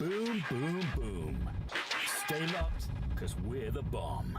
Boom, boom, boom. Stay locked, because we're the bomb.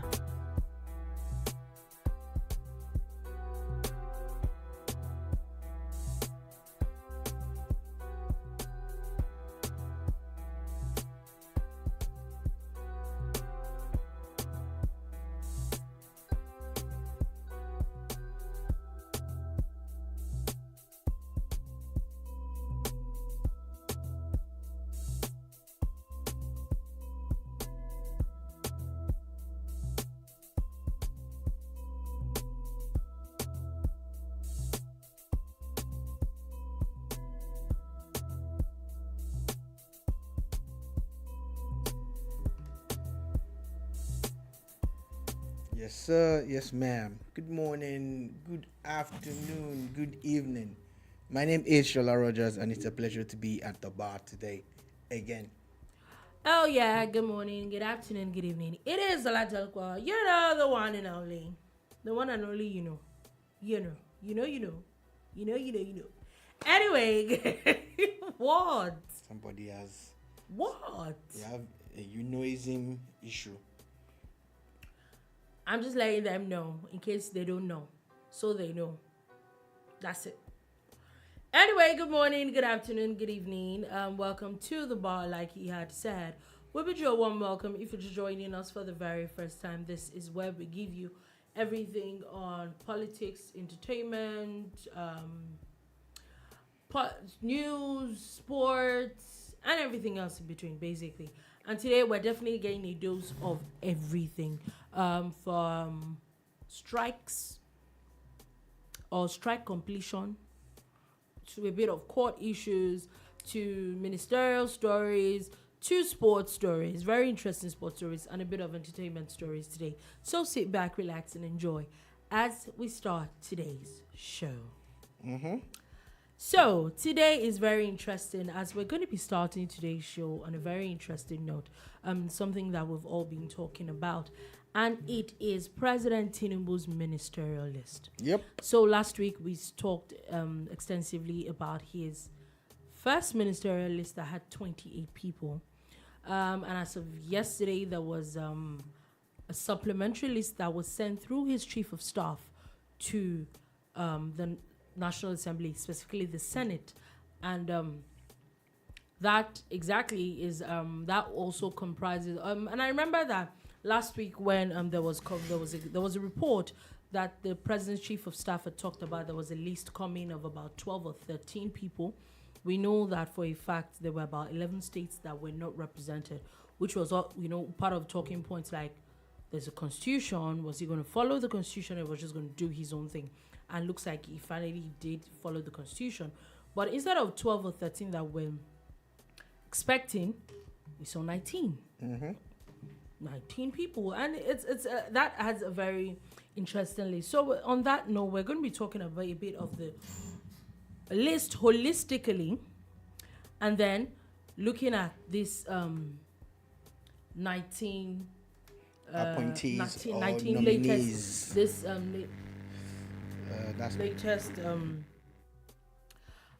Yes, sir. Yes, ma'am. Good morning, good afternoon, good evening. My name is Shola Rogers, and it's a pleasure to be at the bar today again. Oh yeah, good morning, good afternoon, good evening. It is Alajalkwa. You know the one and only. The one and only you know. You know. You know you know. You know you know you know. Anyway, what? Somebody has What? they have a unioism issue. I'm just letting them know in case they don't know. So they know. That's it. Anyway, good morning, good afternoon, good evening. Welcome to the bar, like he had said. We bid you a warm welcome if you're just joining us for the very first time. This is where we give you everything on politics, entertainment, news, sports, and everything else in between, basically. And today we're definitely getting a dose of everything, from strikes or strike completion to a bit of court issues, to ministerial stories, to sports stories, very interesting sports stories, and a bit of entertainment stories today. So sit back, relax, and enjoy as we start today's show. So today is very interesting as we're going to be starting today's show on a very interesting note, something that we've all been talking about. And it is President Tinubu's ministerial list. Yep. So last week we talked extensively about his first ministerial list that had 28 people. And as of yesterday, there was a supplementary list that was sent through his chief of staff to the National Assembly, specifically the Senate. And that exactly is, that also comprises, and I remember that last week when there was a report that the president's chief of staff had talked about. There was a list coming of about 12 or 13 people. We know that for a fact there were about 11 states that were not represented, which was part of talking points like there's a constitution. Was he going to follow the constitution, or was just going to do his own thing? And looks like he finally did follow the constitution. But instead of 12 or 13 that we're expecting, we saw 19. 19 people, and it's that adds a very interesting list. So on that note, we're going to be talking about a bit of the list holistically, and then looking at this 19 Appointees or 19 nominees. latest this That's latest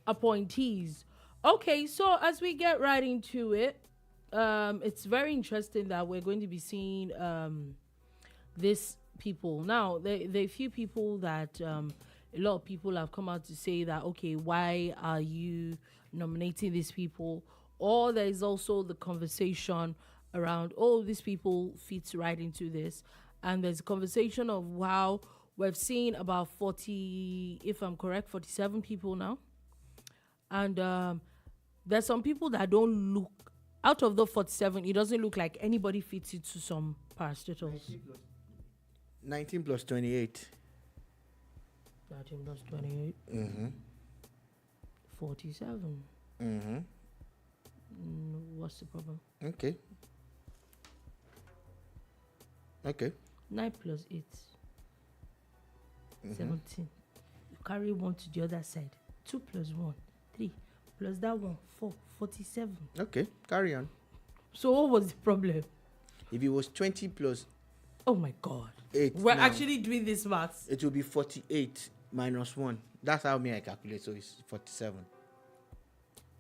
appointees. Okay, so as we get right into it, it's very interesting that we're going to be seeing these people. Now, there are a few people that a lot of people have come out to say that, okay, why are you nominating these people? Or there is also the conversation around, oh, these people fits right into this. And there's a conversation of how we've seen about 40, if I'm correct, 47 people now. And there's some people that don't look, out of the 47, it doesn't look like anybody fits into some parastatals. 19 plus 28. 19 plus 28. 47. What's the problem? Okay. 9 plus 8. 17. You carry 1 to the other side. 2 plus 1. 3. Plus that 1. 4. 47. Okay, carry on. So what was the problem? If it was 20 plus Oh my God. 8, We're now, actually doing this maths. it will be 48 minus 1. That's how me I calculate, so it's 47.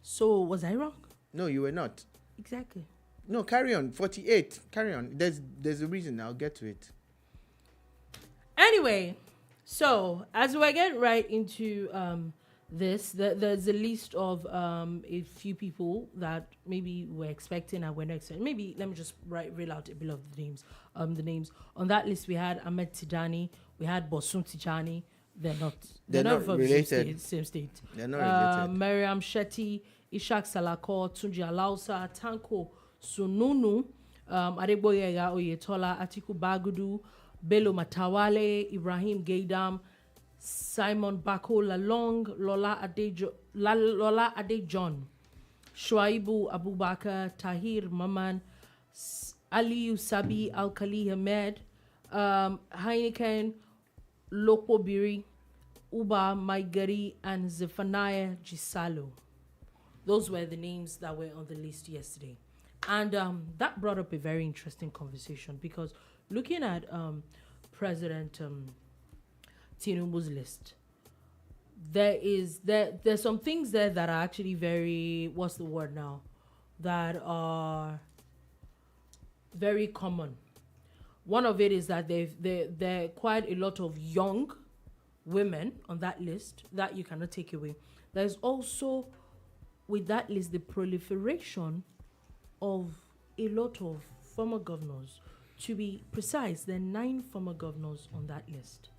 So was I wrong? No, you were not. Exactly. No, carry on. 48. Carry on. There's a reason. I'll get to it. Anyway, so as we get right into this, there's a list of a few people that maybe we're expecting and we're not expecting. Maybe let me just reel out a bit of the names. The names on that list, we had Ahmed Tijani, we had Bosun Tijani. They're not from related. same state. They're not related. Mariam Shetty, Ishak Salako, Tunji Alausa, Tanko Sununu, Adegboyega Oyetola, Atiku Bagudu, Bello Matawale, Ibrahim Gaidam, Simon Bako Lalong, Lola Adejon, Shuaibu Abubakar, Tahir Maman, Aliyu Sabi Alkali Ahmed, Heineken, Lopo Biri, Uba Maigari, and Zephaniah Gisalo. Those were the names that were on the list yesterday. And that brought up a very interesting conversation because looking at President Tinubu's list, there's some things there that are actually very, what's the word now, that are very common. One of it is that there are quite a lot of young women on that list that you cannot take away. There's also, with that list, the proliferation of a lot of former governors. To be precise, there are 9 former governors on that list.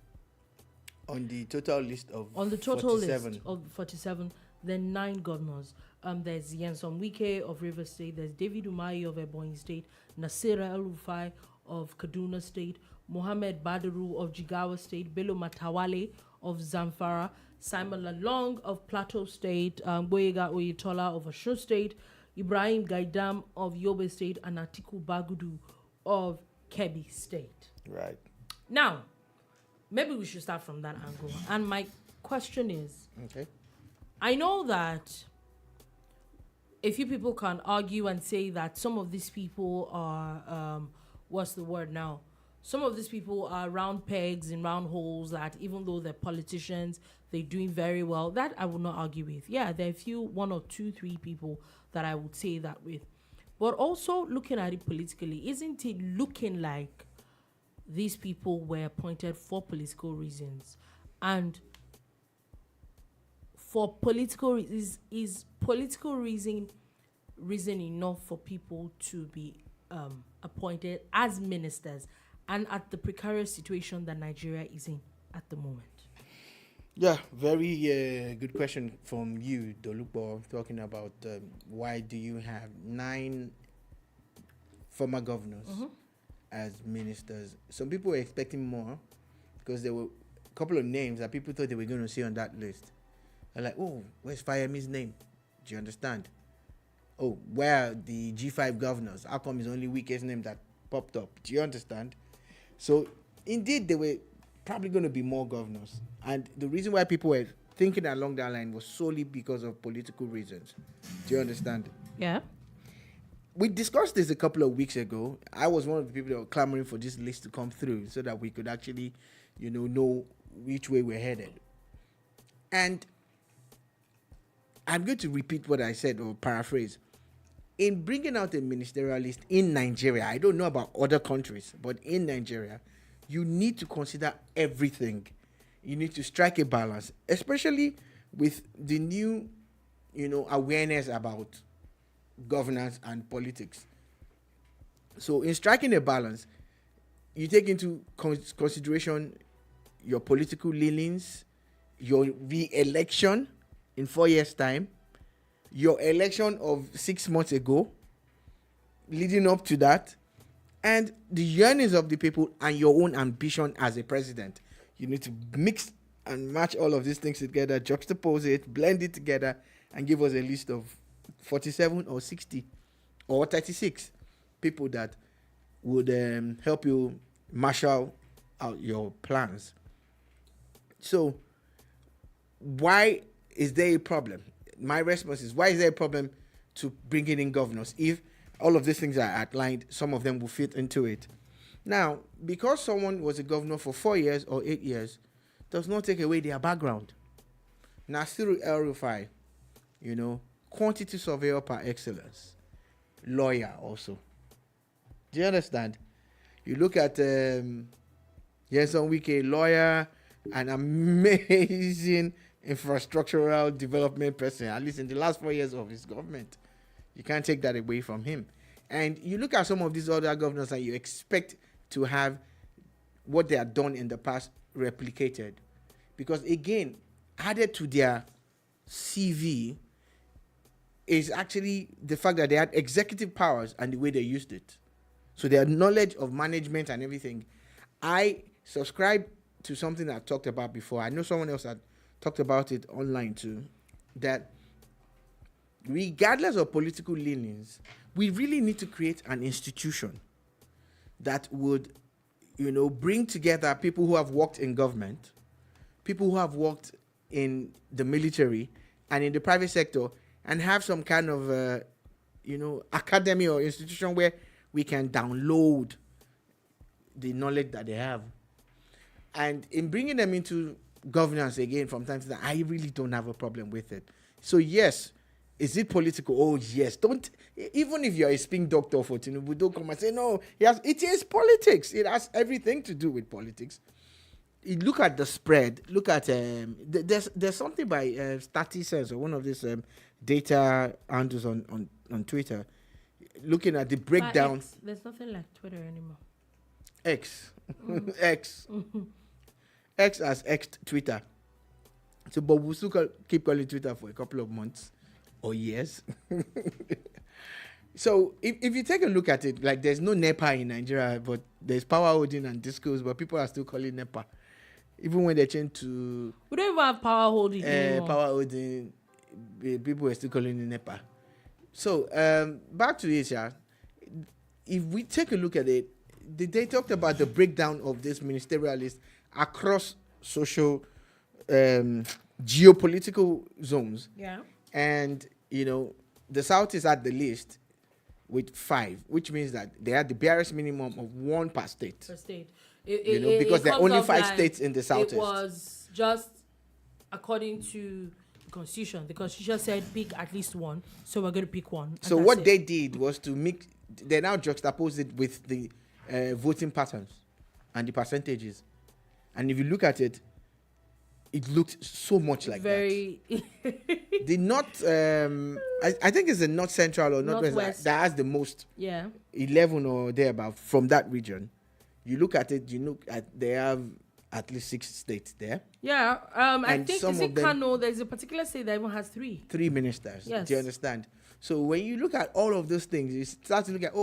On the total list of On the total 47. list of 47, there are 9 governors. There's Nyesom Wike of Rivers State. There's David Umahi of Ebonyi State. Nasira El-Rufai of Kaduna State. Mohammed Badaru of Jigawa State. Bello Matawale of Zamfara. Simon Lalong of Plateau State. Boyega Oyetola of Osun State. Ibrahim Gaidam of Yobe State. And Atiku Bagudu of Kebbi State. Right. Now, maybe we should start from that angle. And my question is, Okay. I know that a few people can argue and say that some of these people are, what's the word now? Some of these people are round pegs in round holes that even though they're politicians, they're doing very well. That I will not argue with. Yeah, there are a few, 1 or 2, 3 people that I would say that with. But also looking at it politically, isn't it looking like these people were appointed for political reasons? And for political reasons, is political reason enough for people to be appointed as ministers and at the precarious situation that Nigeria is in at the moment? Yeah, very good question from you, Dolupo, talking about why do you have 9 former governors as ministers. Some people were expecting more because there were a couple of names that people thought they were going to see on that list. They're like, oh, where's Fayemi's name? Do you understand? Oh, where are the G5 governors? How come it's only Wike's name that popped up? Do you understand? So, indeed, there were probably going to be more governors. And the reason why people were thinking along that line was solely because of political reasons. Do you understand? Yeah. We discussed this a couple of weeks ago. I was one of the people that were clamoring for this list to come through so that we could actually, know which way we're headed. And I'm going to repeat what I said or paraphrase. In bringing out a ministerial list in Nigeria, I don't know about other countries, but in Nigeria, you need to consider everything. You need to strike a balance, especially with the new, awareness about governance and politics. So in striking a balance, you take into consideration your political leanings, your re-election in 4 years' time, your election of 6 months ago, leading up to that, and the yearnings of the people and your own ambition as a president. You need to mix and match all of these things together, juxtapose it, blend it together, and give us a list of 47 or 60 or 36 people that would help you marshal out your plans. So, why is there a problem? My response is, why is there a problem to bringing in governors if all of these things are outlined, some of them will fit into it? Now, because someone was a governor for 4 years or 8 years, does not take away their background. Nasiru El-Rufai, quantity surveyor par excellence. lawyer also. Do you understand? You look at Yenson Wike, lawyer, an amazing infrastructural development person, at least in the last 4 years of his government. You can't take that away from him. And you look at some of these other governors and you expect to have what they have done in the past replicated. Because again, added to their CV is actually the fact that they had executive powers and the way they used it. So their knowledge of management and everything. I subscribe to something I talked about before. I know someone else had talked about it online too, that regardless of political leanings, we really need to create an institution that would, bring together people who have worked in government, people who have worked in the military and in the private sector, and have some kind of, academy or institution where we can download the knowledge that they have. And in bringing them into governance again from time to time, I really don't have a problem with it. So yes, is it political? Oh yes. Don't, even if you're a spin doctor for Tinubu, don't come and say no. Yes, it is politics. It has everything to do with politics. You look at the spread. Look at there's something by StatSense or one of these data handles on Twitter, looking at the breakdown. There's nothing like Twitter anymore. X. X. X has X'd Twitter. So, but we'll still keep calling Twitter for a couple of months or years. So, if you take a look at it, like there's no NEPA in Nigeria, but there's power holding and discos, but people are still calling NEPA. Even when they change to... We don't even have power holding anymore. Power holding, people are still calling it NEPA. So, back to it, yeah. If we take a look at it, they talked about the breakdown of this ministerialist across social, geopolitical zones. Yeah. And, the South is at the list with 5, which means that they had the barest minimum of 1 per state. Per state. Because there are only 5 states in the Southeast. It was just according to the Constitution. The Constitution said pick at least 1, so we're going to pick 1. So what they did was to make, they now juxtapose it with the voting patterns and the percentages. And if you look at it, it looked so much like that. The North, I think it's the North Central or Northwest that has the most. Yeah. 11 or thereabout from that region. You look at it, they have at least 6 states there. Yeah. I think is it Kano? There's a particular state that even has 3. 3 ministers. Yes. Do you understand? So when you look at all of those things, you start to look at,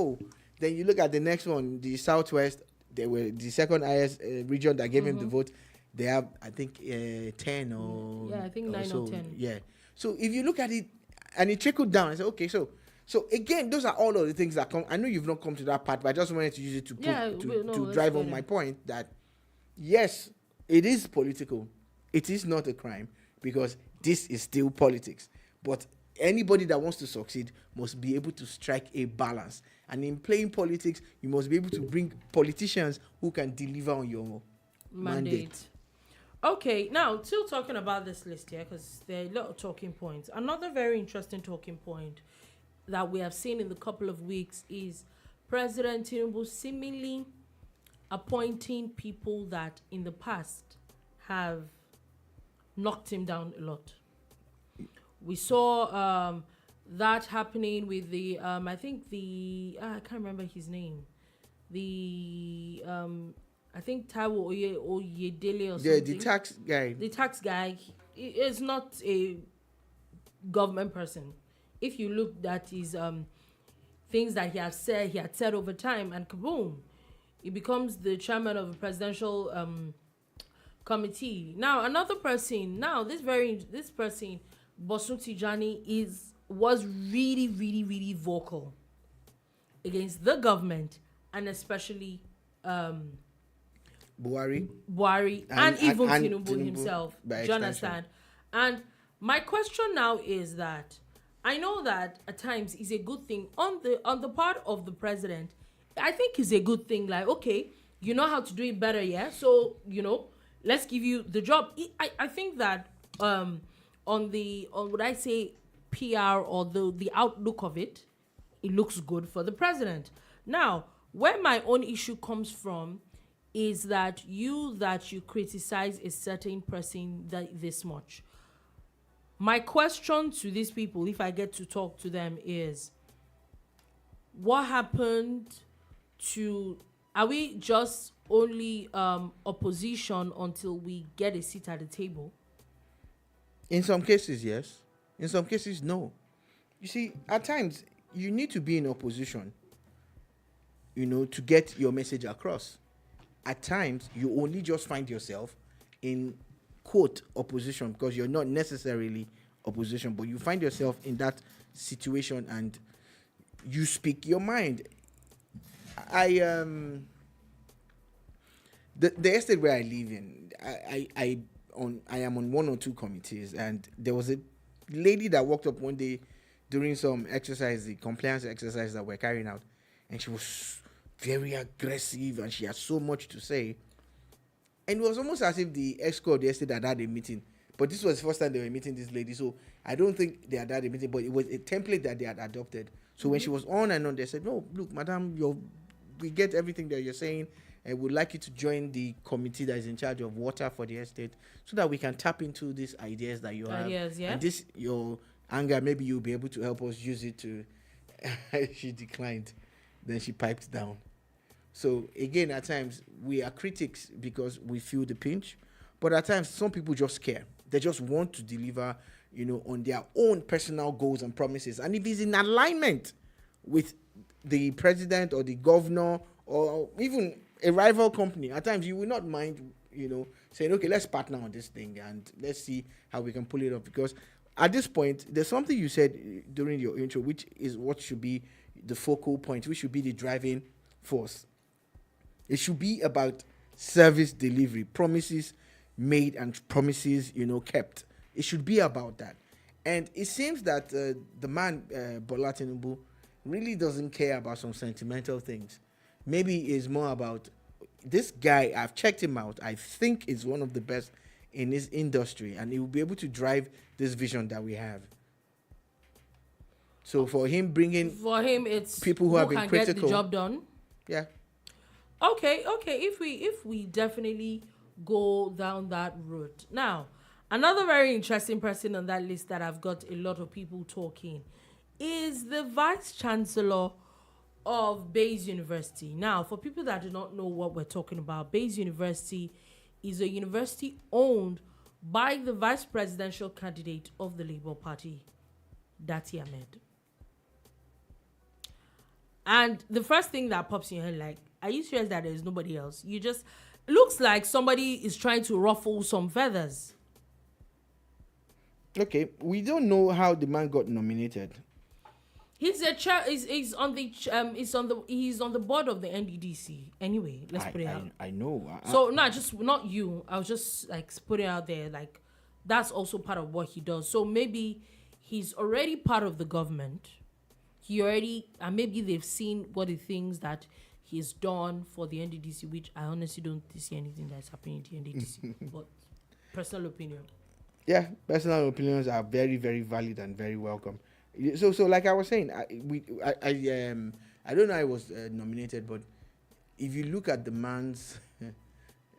then you look at the next one, the Southwest. They were the second highest region that gave him the vote. They have, I think, 10 or... Yeah, I think 9 or 10. Yeah. So if you look at it, and it trickled down, I said, okay, so again, those are all of the things that come. I know you've not come to that part, but I just wanted to use it to drive on my point that, yes, it is political. It is not a crime because this is still politics. But anybody that wants to succeed must be able to strike a balance. And in playing politics, you must be able to bring politicians who can deliver on your mandate. Okay, now, still talking about this list here, because there are a lot of talking points. Another very interesting talking point that we have seen in the couple of weeks is President Tinubu seemingly appointing people that in the past have knocked him down a lot. We saw that happening with the, I think I can't remember his name. I think Taiwo Oyedele or something. Yeah, the tax guy. The tax guy is not a government person. If you look at his things that he had said over time, and kaboom, he becomes the chairman of a presidential committee. Now another person. Now this person, Bosun Tijani, was really, really, really vocal against the government and especially Buhari and even Tinubu himself. Do you understand? And my question now is that I know that at times is a good thing on the part of the president. I think it's a good thing. Like, okay, you know how to do it better, yeah. So let's give you the job. I think that on what I say PR or the outlook of it, it looks good for the president. Now, where my own issue comes from is that you criticize a certain person this much. My question to these people, if I get to talk to them, is what happened to, are we just only opposition until we get a seat at the table? In some cases, yes. In some cases, no. You see, at times, you need to be in opposition, to get your message across. At times, you only just find yourself in, quote, opposition, because you're not necessarily opposition, but you find yourself in that situation and you speak your mind. The estate where I live in, I am on one or two committees, and there was a lady that walked up one day during some exercise, the compliance exercise that we're carrying out, and she was very aggressive and she had so much to say. And it was almost as if the EXCO of the estate had a meeting. But this was the first time they were meeting this lady, so I don't think they had a meeting, but it was a template that they had adopted. So when she was on and on, they said, no, look, madam, we get everything that you're saying, and we'd like you to join the committee that is in charge of water for the estate so that we can tap into these ideas that you have. Yeah. And this, your anger, maybe you'll be able to help us use it to... She declined. Then she piped down. So again, at times, we are critics because we feel the pinch. But at times, some people just care. They just want to deliver, on their own personal goals and promises. And if it's in alignment with the president or the governor or even a rival company, at times you will not mind, saying, okay, let's partner on this thing and let's see how we can pull it off. Because at this point, there's something you said during your intro, which is what should be the focal point, which should be the driving force. It should be about service delivery, promises made and promises, kept. It should be about that. And it seems that the man, Bola Tinubu, really doesn't care about some sentimental things. Maybe it's more about this guy. I've checked him out. I think is one of the best in this industry, and he will be able to drive this vision that we have. So for him, it's people who have been critical. Get the job done. Yeah. Okay. If we definitely go down that route. Now, another very interesting person on that list that I've got a lot of people talking is the Vice Chancellor of Bayes University. Now, for people that do not know what we're talking about, Bayes University is a university owned by the vice presidential candidate of the Labour Party, Dati Ahmed. And the first thing that pops in your head, like, are you serious that there's nobody else? You just... looks like somebody is trying to ruffle some feathers. Okay, we don't know how the man got nominated. He's on the board of the NDDC. Anyway, let's put it out. I know. Not you. I was just like putting it out there. Like, that's also part of what he does. So maybe he's already part of the government. Maybe they've seen what the things that he's done for the NDDC, which I honestly don't see anything that's happening in the NDDC. But personal opinion. Yeah, personal opinions are very, very valid and very welcome. So like I was saying, I don't know how I was nominated, but if you look at the man's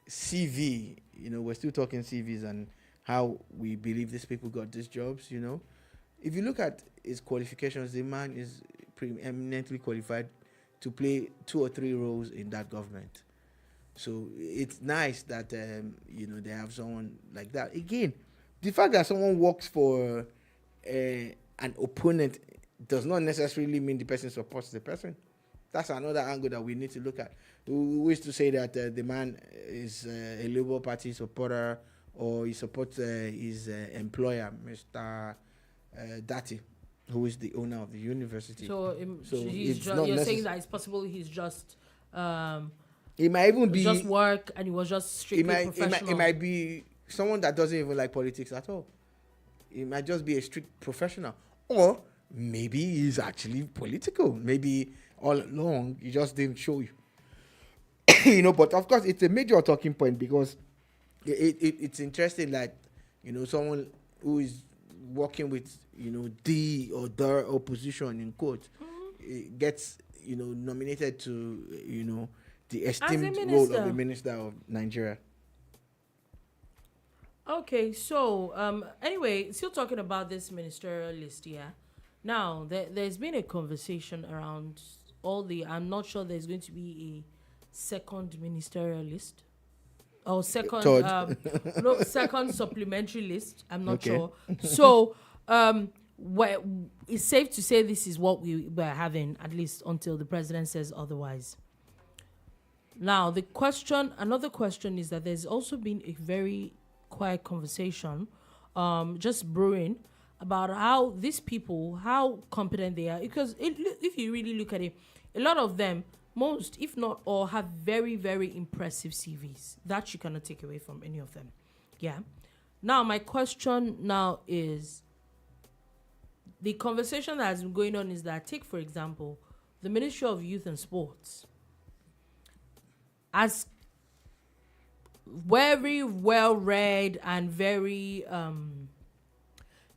CV, we're still talking CVs and how we believe these people got these jobs. If you look at his qualifications, the man is preeminently qualified to play 2 or 3 roles in that government. So it's nice that, they have someone like that. Again, the fact that someone works for an opponent does not necessarily mean the person supports the person. That's another angle that we need to look at. We used to say that the man is a Labour Party supporter or he supports his employer, Mr. Dati, who is the owner of the university. So you're saying that it's possible he's just... it might even be... just work and he was just strictly professional. It might be someone that doesn't even like politics at all. It might just be a strict professional. Or maybe he's actually political. Maybe all along he just didn't show you. But of course it's a major talking point because it's interesting that, someone who is working with, the or their opposition in quotes, gets, nominated to, the esteemed role of the minister of Nigeria. Okay, so anyway, still talking about this ministerial list, yeah. Now there's been a conversation around all the. I'm not sure there's going to be a second ministerial list or second second supplementary list. I'm not sure. So it's safe to say this is what we're having, at least until the president says otherwise. Now another question is that there's also been a very quiet conversation just brewing about how these people, how competent they are, because if you really look at it, a lot of them, most if not all, have very, very impressive CVs that you cannot take away from any of them. Yeah. Now my question now is, the conversation that has been going on is that, take for example the Ministry of Youth and Sports, as very well read and very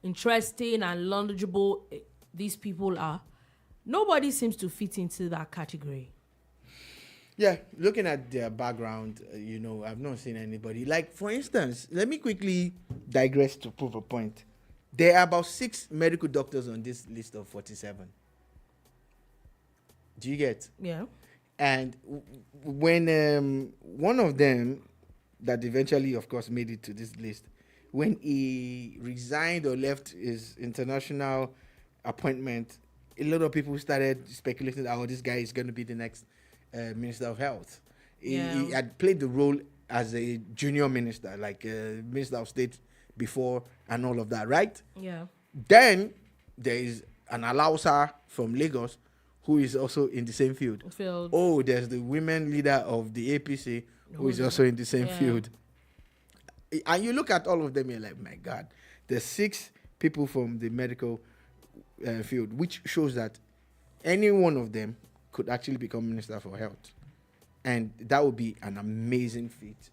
interesting and knowledgeable these people are, nobody seems to fit into that category. Yeah, looking at their background, I've not seen anybody. Like, for instance, let me quickly digress to prove a point. There are about 6 medical doctors on this list of 47. Do you get? Yeah. And when one of them that eventually, of course, made it to this list, when he resigned or left his international appointment, a lot of people started speculating, oh, this guy is going to be the next Minister of Health. He had played the role as a junior minister, like Minister of State before and all of that, right? Yeah. Then there is an Alausa from Lagos who is also in the same field. Oh, there's the women leader of the APC who is also in the same field. And you look at all of them, you're like, my God, there's 6 people from the medical field, which shows that any one of them could actually become Minister for Health. And that would be an amazing feat,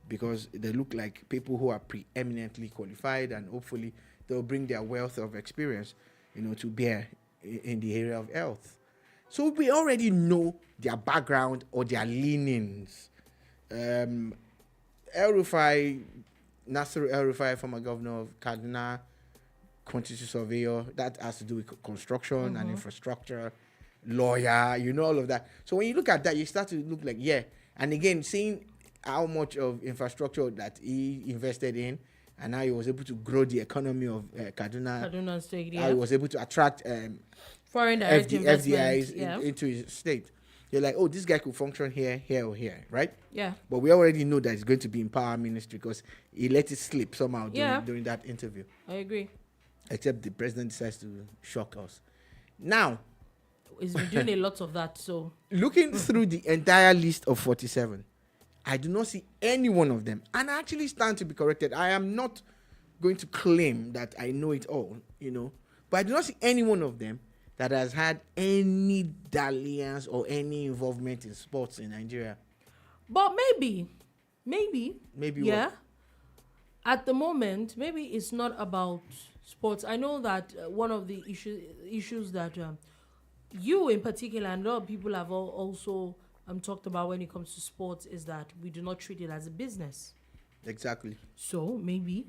because they look like people who are preeminently qualified, and hopefully they'll bring their wealth of experience, to bear in the area of health. So we already know their background or their leanings. El-Rufai, Nasser El-Rufai, former governor of Kaduna, quantity surveyor, that has to do with construction and infrastructure, lawyer, all of that. So when you look at that, you start to look like, and again, seeing how much of infrastructure that he invested in, and how he was able to grow the economy of Kaduna State, how he was able to attract foreign direct FDIs into his state. You're like, oh, this guy could function here, here, or here, right? Yeah. But we already know that he's going to be in power ministry because he let it slip somehow during that interview. I agree. Except the president decides to shock us. Now, he's been doing a lot of that. So looking through the entire list of 47, I do not see any one of them. And I actually stand to be corrected. I am not going to claim that I know it all, but I do not see any one of them that has had any dalliance or any involvement in sports in Nigeria. But maybe. Yeah. What? At the moment, maybe it's not about sports. I know that one of the issues that you in particular and a lot of people have also talked about when it comes to sports is that we do not treat it as a business. Exactly. So maybe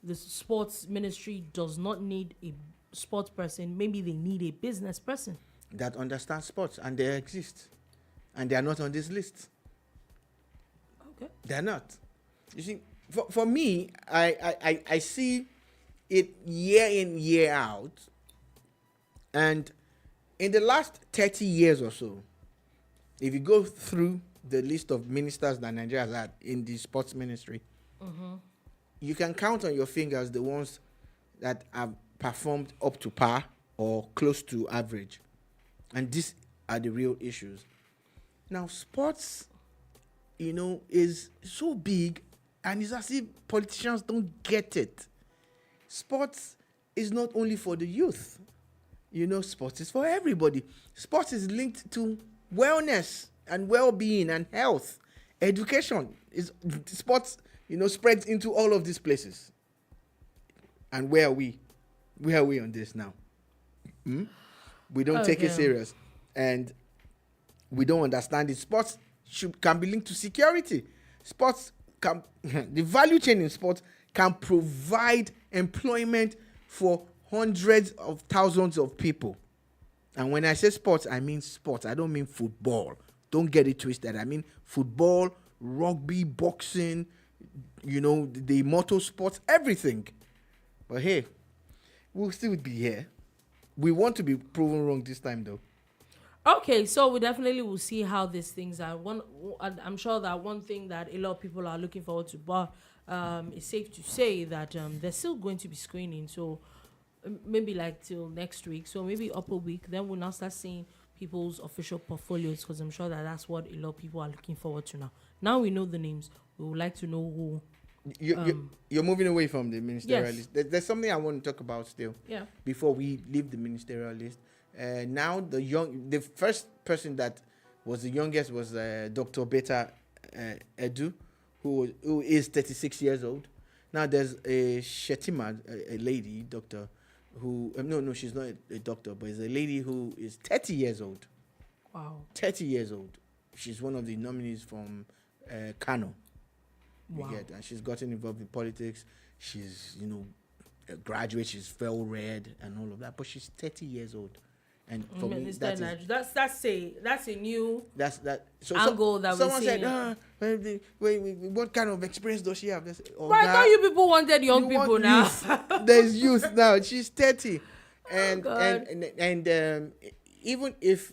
the sports ministry does not need a sports person. Maybe they need a business person that understands sports, and they exist, and they are not on this list. Okay, they're not. You see, for me, I see it year in, year out, and in the last 30 years or so, if you go through the list of ministers that Nigeria has had in the sports ministry, you can count on your fingers the ones that have performed up to par or close to average. And these are the real issues. Now, sports, is so big, and it's as if politicians don't get it. Sports is not only for the youth. Sports is for everybody. Sports is linked to wellness and well-being and health. Education is sports, spreads into all of these places. And where are we? Where are we on this now? we don't take it Okay. serious, and we don't understand it. Sports can be linked to security. Sports can the value chain in sports can provide employment for hundreds of thousands of people. And when I say sports, I mean sports. I don't mean football. Don't get it twisted. I mean football, rugby, boxing, the motor sports, everything. But hey, we'll still be here. We want to be proven wrong this time, though. Okay, so we definitely will see how these things are. I'm sure that one thing that a lot of people are looking forward to, but it's safe to say that there's still going to be screening. So maybe like till next week. So maybe up a week, then we'll now start seeing people's official portfolios, because I'm sure that that's what a lot of people are looking forward to now. Now we know the names. We would like to know who. You're moving away from the ministerial Yes. list. There's something I want to talk about still. Yeah. Before we leave the ministerial list, now the first person that was the youngest was Dr. Beta Edu, who is 36 years old. Now there's a Shetima, a lady doctor, who no, she's not a doctor, but is a lady who is 30 years old. Wow. 30 years old. She's one of the nominees from Kano. You Wow. get, and she's gotten involved in politics. She's, a graduate. She's well read and all of that. But she's 30 years old, and for me, that's a new so angle that we're someone seeing. said, wait, what kind of experience does she have? They say, But I thought you people wanted young you want people now. youth. There's youth now. She's 30, and God. and even if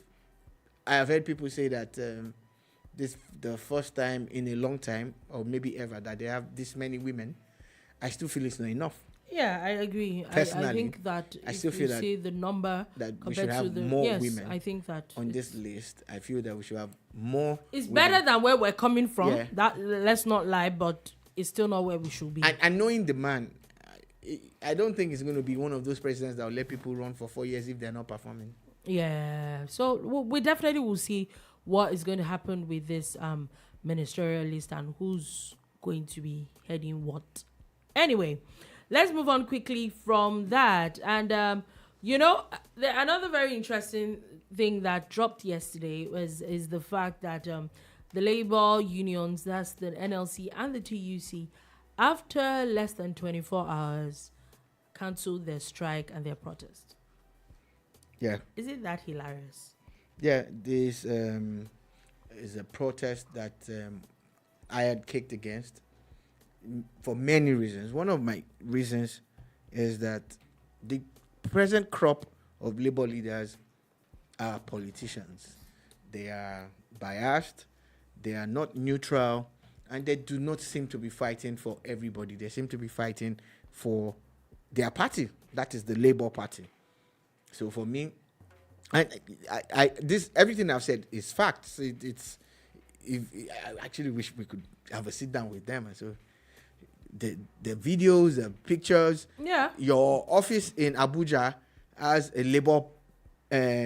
I have heard people say that this the first time in a long time, or maybe ever, that they have this many women, I still feel it's not enough. Yeah, I agree. Personally, I think that I if still you feel that- see the number That we compared should to have the more yes, women I think that on this list. I feel that we should have more. it's women. better than where we're coming from. Yeah. That let's not lie, but it's still not where we should be. And knowing the man, I don't think it's going to be one of those presidents that will let people run for 4 years if they're not performing. Yeah, so we definitely will see what is going to happen with this ministerial list and who's going to be heading what. Anyway, let's move on quickly from that. And another very interesting thing that dropped yesterday is the fact that the labor unions, that's the NLC and the TUC, after less than 24 hours, cancelled their strike and their protest. Yeah. Isn't that hilarious? Yeah, this is a protest that I had kicked against for many reasons. One of my reasons is that the present crop of labor leaders are politicians. They are biased, they are not neutral, and they do not seem to be fighting for everybody. They seem to be fighting for their party. That is the Labour Party. So for me, I this everything I've said is facts. I actually wish we could have a sit down with them. And so the videos, the pictures. Yeah. Your office in Abuja has a Labour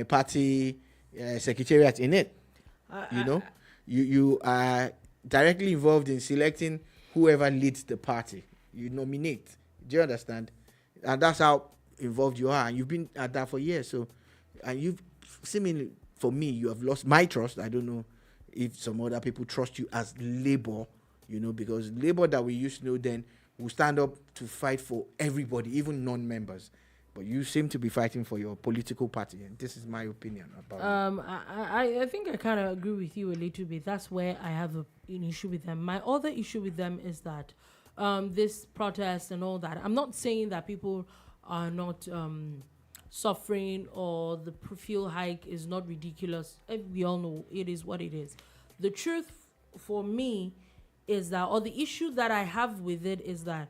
Party secretariat in it. You are directly involved in selecting whoever leads the party. You nominate. Do you understand? And that's how involved you are. And you've been at that for years. So, and you've seemingly, for me, you have lost my trust. I don't know if some other people trust you as Labour, because Labour that we used to know then will stand up to fight for everybody, even non-members. But you seem to be fighting for your political party, and this is my opinion about it. I think I kind of agree with you a little bit. That's where I have an issue with them. My other issue with them is that this protest and all that, I'm not saying that people are not suffering or the fuel hike is not ridiculous. We all know it is what it is. The truth for me is that, or the issue that I have with it is that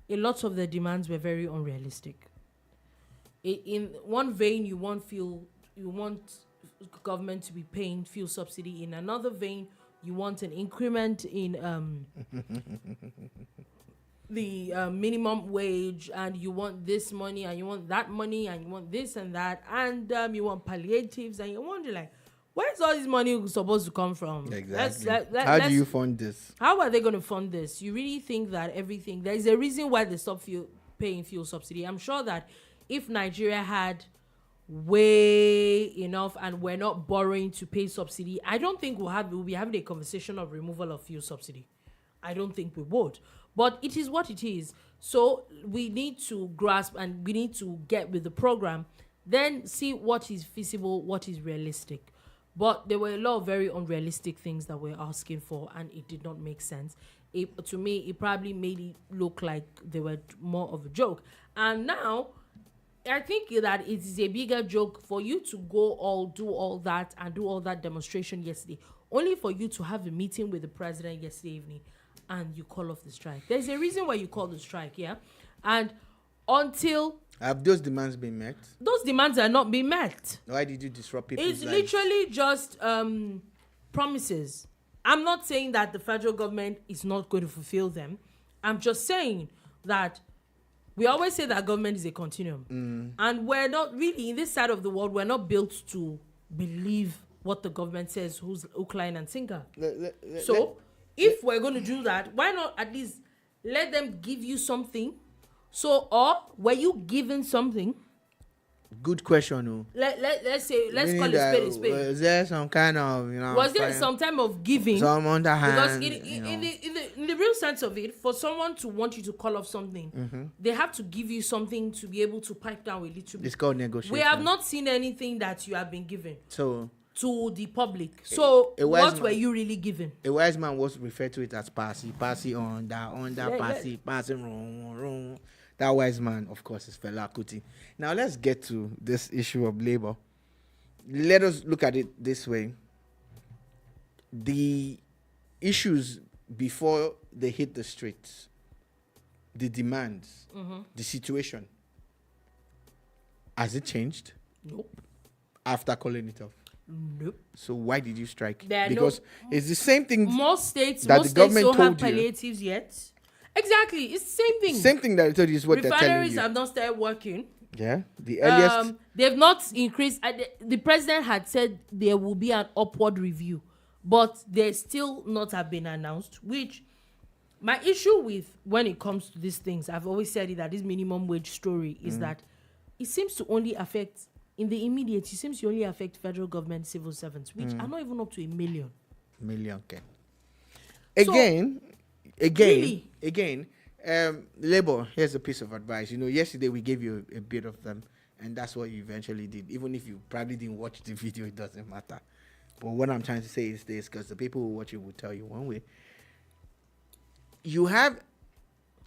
a lot of the demands were very unrealistic. In one vein, you want government to be paying fuel subsidy. In another vein, you want an increment in the minimum wage, and you want this money, and you want that money, and you want this and that, and you want palliatives, and you wonder, like, where's all this money supposed to come from? Exactly. How do you fund this? How are they going to fund this? You really think that everything, there is a reason why they stopped paying fuel subsidy? I'm sure that if Nigeria had way enough and we're not borrowing to pay subsidy, I don't think we'll be having a conversation of removal of fuel subsidy. I don't think we would. But it is what it is. So we need to grasp and we need to get with the program, then see what is feasible, what is realistic. But there were a lot of very unrealistic things that we're asking for, and it did not make sense. To me, it probably made it look like they were more of a joke. And now, I think that it is a bigger joke for you to do all that and do all that demonstration yesterday, only for you to have a meeting with the president yesterday evening, and you call off the strike. There's a reason why you call the strike, yeah? And until... Have those demands been met? Those demands are not being met. Why did you disrupt people's It's lives? literally just promises. I'm not saying that the federal government is not going to fulfill them. I'm just saying that we always say that government is a continuum. And we're not really, in this side of the world, we're not built to believe what the government says, who's hook, line, and sinker. If we're going to do that, why not at least let them give you something? So, or were you given something? Good question, no. Let's call it spade a spade. Was there some kind of, was there some time of giving? Some underhand. Because in the real sense of it, for someone to want you to call off something, they have to give you something to be able to pipe down a little bit. It's called negotiation. We have not seen anything that you have been given to the public. So what were you really given? A wise man was referred to it as passy on that passing wrong. That wise man, of course, is Fela Kuti. Now let's get to this issue of labor. Let us look at it this way. The issues before they hit the streets, the demands, the situation, has it changed? Nope. After calling it off? Nope. So why did you strike? There Because it's the same thing. Most states the government don't have told you. palliatives yet. Exactly, it's the same thing. Same thing that I told you is what they're telling Refineries you. have not started working. Yeah, the earliest. They've not increased. The president had said there will be an upward review, but they still not have been announced. Which my issue with when it comes to these things, I've always said it, that this minimum wage story is that it seems to only affect in the immediate. It seems to only affect federal government civil servants, which are not even up to 1 million. Okay. Again. Really? Labor, here's a piece of advice. Yesterday we gave you a bit of them, and that's what you eventually did. Even if you probably didn't watch the video, it doesn't matter. But what I'm trying to say is this, because the people who watch it will tell you one way. You have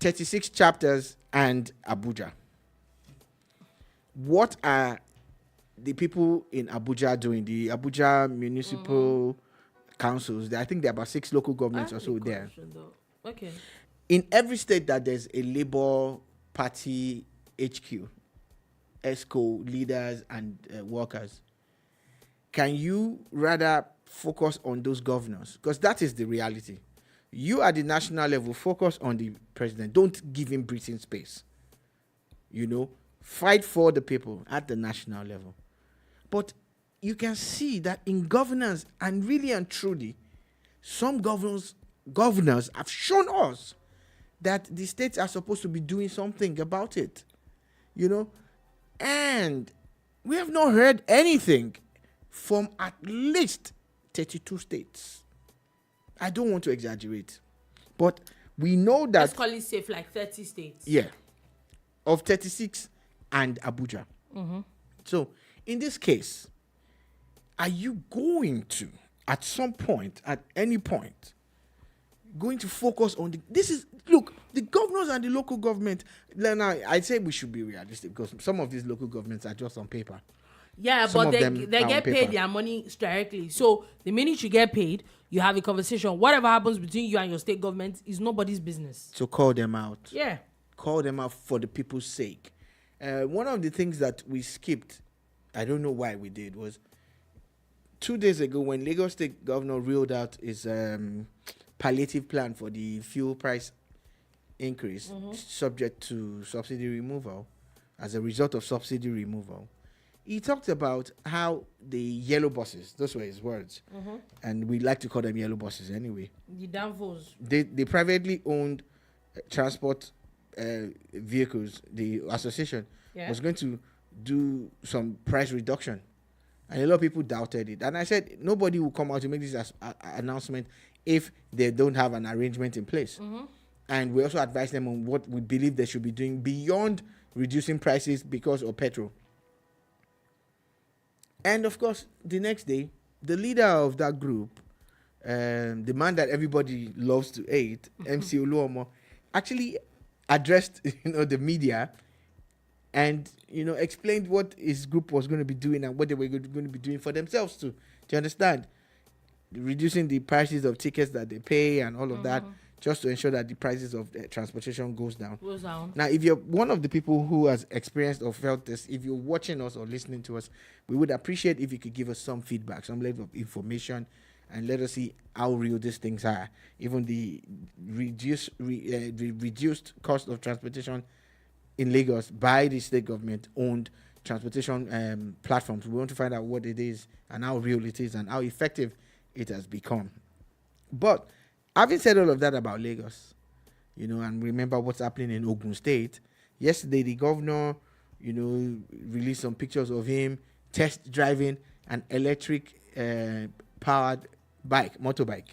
36 chapters and Abuja. What are the people in Abuja doing? The Abuja municipal councils, I think there are about 6 local governments or so there. Okay. In every state that there's a Labour Party HQ, ESCO, leaders and workers, can you rather focus on those governors? Because that is the reality. You at the national level, focus on the president. Don't give him breathing space. Fight for the people at the national level. But you can see that in governance, and really and truly, some governors have shown us that the states are supposed to be doing something about it, and we have not heard anything from at least 32 states. I don't want to exaggerate, but we know that... Let's call it safe, like 30 states. Yeah, of 36 and Abuja. So, in this case, are you going to, at some point, at any point, going to focus on the governors and the local government? Now, I'd say we should be realistic, because some of these local governments are just on paper. Yeah, Some but of they them get are on paid paper. their money directly. So the minute you get paid, you have a conversation. Whatever happens between you and your state government is nobody's business. So call them out. Yeah. Call them out for the people's sake. One of the things that we skipped, I don't know why we did, was 2 days ago when Lagos State Governor reeled out his palliative plan for the fuel price increase, subject to subsidy removal, as a result of subsidy removal. He talked about how the yellow buses, those were his words, and we like to call them yellow buses anyway. The Danvos. They privately owned transport vehicles. The association was going to do some price reduction. And a lot of people doubted it. And I said, nobody will come out to make this announcement if they don't have an arrangement in place. And we also advise them on what we believe they should be doing beyond reducing prices because of petrol. And of course, the next day, the leader of that group, the man that everybody loves to hate, MC Oluomo, actually addressed the media and explained what his group was going to be doing and what they were going to be doing for themselves too. Do you understand? Reducing the prices of tickets that they pay and all of that, just to ensure that the prices of transportation goes down. Now, if you're one of the people who has experienced or felt this, if you're watching us or listening to us, we would appreciate if you could give us some feedback, some level of information, and let us see how real these things are. Even the reduced cost of transportation in Lagos by the state government-owned transportation platforms. We want to find out what it is and how real it is and how effective it has become. But having said all of that about Lagos, and remember what's happening in Ogun State, yesterday the governor, released some pictures of him test driving an electric powered motorbike.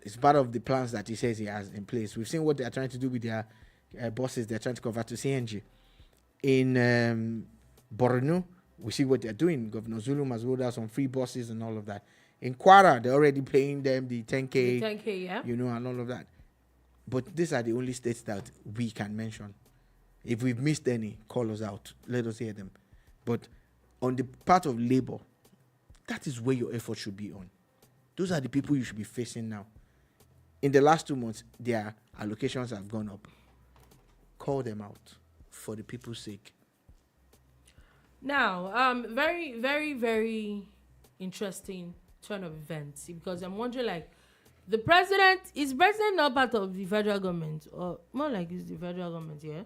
It's part of the plans that he says he has in place. We've seen what they are trying to do with their buses. They're trying to convert to CNG. In Borno, we see what they're doing. Governor Zulum has rolled out some free buses and all of that. In Kwara, they're already paying them the 10K, The 10K, yeah. And all of that. But these are the only states that we can mention. If we've missed any, call us out. Let us hear them. But on the part of labor, that is where your effort should be on. Those are the people you should be facing now. In the last 2 months, their allocations have gone up. Call them out for the people's sake. Now, very, very, very interesting turn of events, because I'm wondering, the president not part of the federal government, or more like it's the federal government, yeah?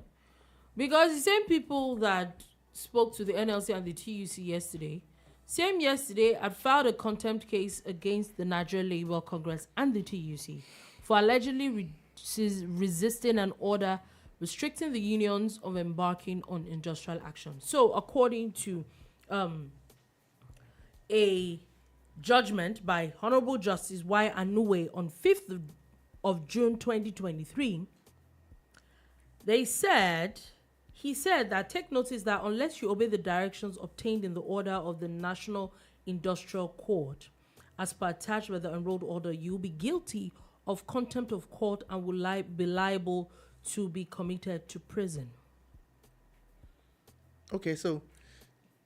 Because the same people that spoke to the NLC and the TUC yesterday had filed a contempt case against the Nigeria Labour Congress and the TUC for allegedly resisting an order restricting the unions of embarking on industrial action. So, according to a judgment by Honorable Justice Y. Anuwe on 5th of June 2023, he said that take notice that unless you obey the directions obtained in the order of the National Industrial Court, as per attached by the enrolled order, you will be guilty of contempt of court and will be liable to be committed to prison. Okay, so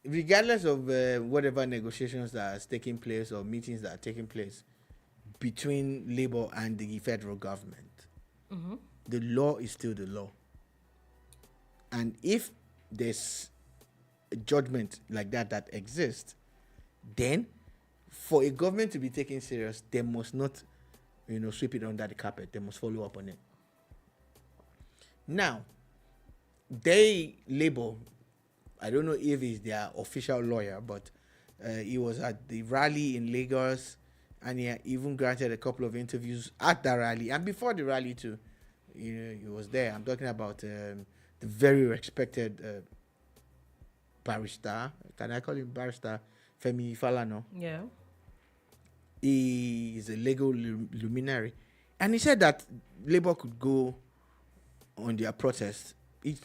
regardless of whatever negotiations that are taking place or meetings that are taking place between Labour and the federal government, the law is still the law. And if there's a judgment like that exists, then for a government to be taken serious, they must not, sweep it under the carpet. They must follow up on it. Now, Labour, I don't know if he's their official lawyer, but he was at the rally in Lagos, and he even granted a couple of interviews at the rally and before the rally too. He was there. I'm talking about the very respected barrister. Can I call him barrister? Femi Falana. Yeah. He is a legal luminary, and he said that Labour could go on their protest. He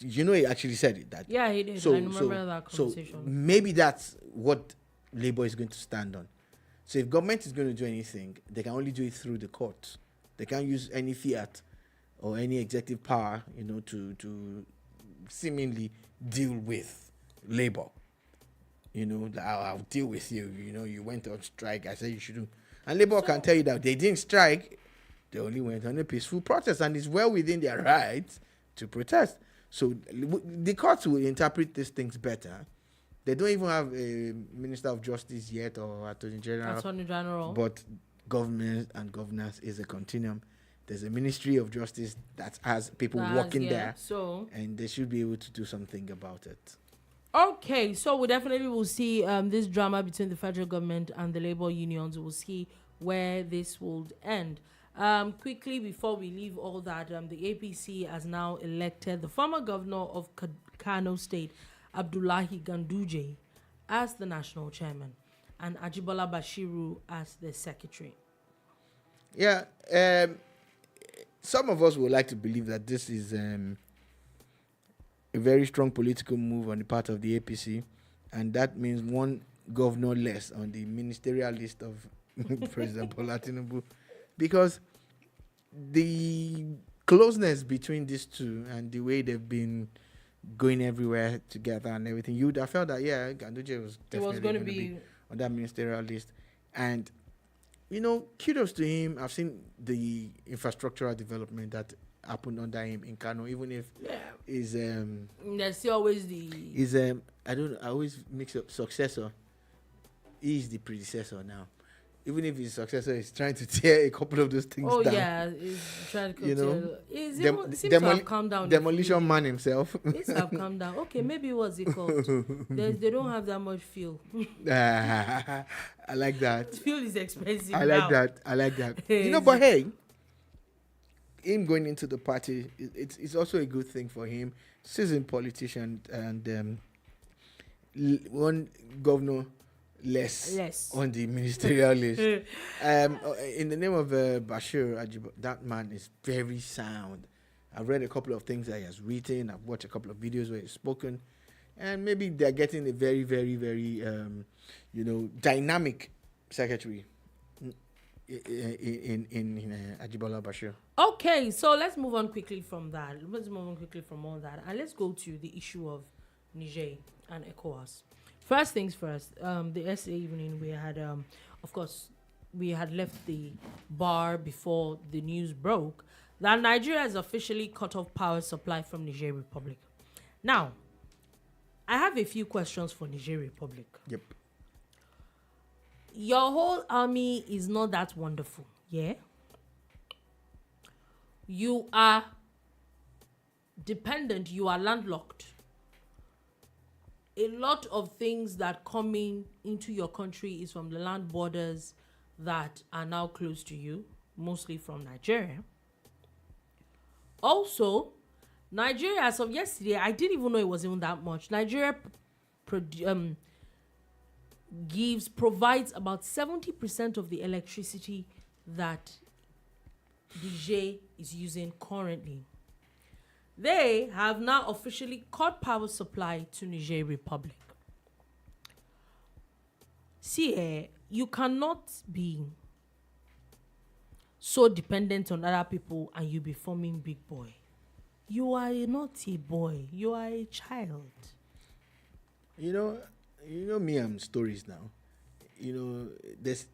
actually said it. That yeah, he did. I remember that conversation. So maybe that's what Labour is going to stand on. So if government is going to do anything, they can only do it through the courts. They can't use any fiat or any executive power, to seemingly deal with Labour. I'll deal with you. You went on strike. I said you shouldn't. And Labour can tell you that they didn't strike. They only went on a peaceful protest, and it's well within their rights to protest. So the courts will interpret these things better. They don't even have a Minister of Justice yet or Attorney General. But government and governance is a continuum. There's a Ministry of Justice that has people working there. And they should be able to do something about it. Okay, so we definitely will see this drama between the federal government and the labor unions. We'll see where this will end. Quickly, before we leave all that, the APC has now elected the former governor of Kano State, Abdullahi Ganduje as the national chairman, and Ajibola Bashiru as the secretary. Yeah, some of us would like to believe that this is a very strong political move on the part of the APC, and that means one governor less on the ministerial list of President Bola Tinubu, because the closeness between these two and the way they've been going everywhere together and everything, you would have felt that, yeah, Ganduje was definitely going to be on that ministerial list. And, you know, kudos to him. I've seen the infrastructural development that happened under him in Kano, even if is there's still always the I always mix up successor. He's the predecessor now. Even if his successor is trying to tear a couple of those things down. Oh yeah, he's trying to you know, seems to have calmed down. Demolition man himself. Seems to have calmed down. Okay, maybe what's it called? They don't have that much fuel. I like that. Fuel is expensive. I like that. You know, but hey, him going into the party, it's also a good thing for him. Seasoned politician and one governor less on the ministerial list. In the name of Bashir Ajib, that man is very sound. I've read a couple of things that he has written. I've watched a couple of videos where he's spoken, and maybe they're getting a very, very, very, dynamic secretary in Ajibola Bashir. Okay, so let's move on quickly from that. Let's move on quickly from all that, and let's go to the issue of Niger and ECOWAS. First things first, the SA evening, we had, of course, we had left the bar before the news broke that Nigeria has officially cut off power supply from Niger Republic. Now, I have a few questions for Niger Republic. Yep. Your whole army is not that wonderful, yeah? You are dependent, you are landlocked. A lot of things that coming into your country is from the land borders that are now close to you, mostly from Nigeria. Also, Nigeria, as of yesterday, I didn't even know it was even that much. Nigeria provides about 70% of the electricity that Niger is using currently. They have now officially cut power supply to Niger Republic. See, you cannot be so dependent on other people and you be forming big boy. You are not a boy. You are a child. You know me and stories now. You know, there's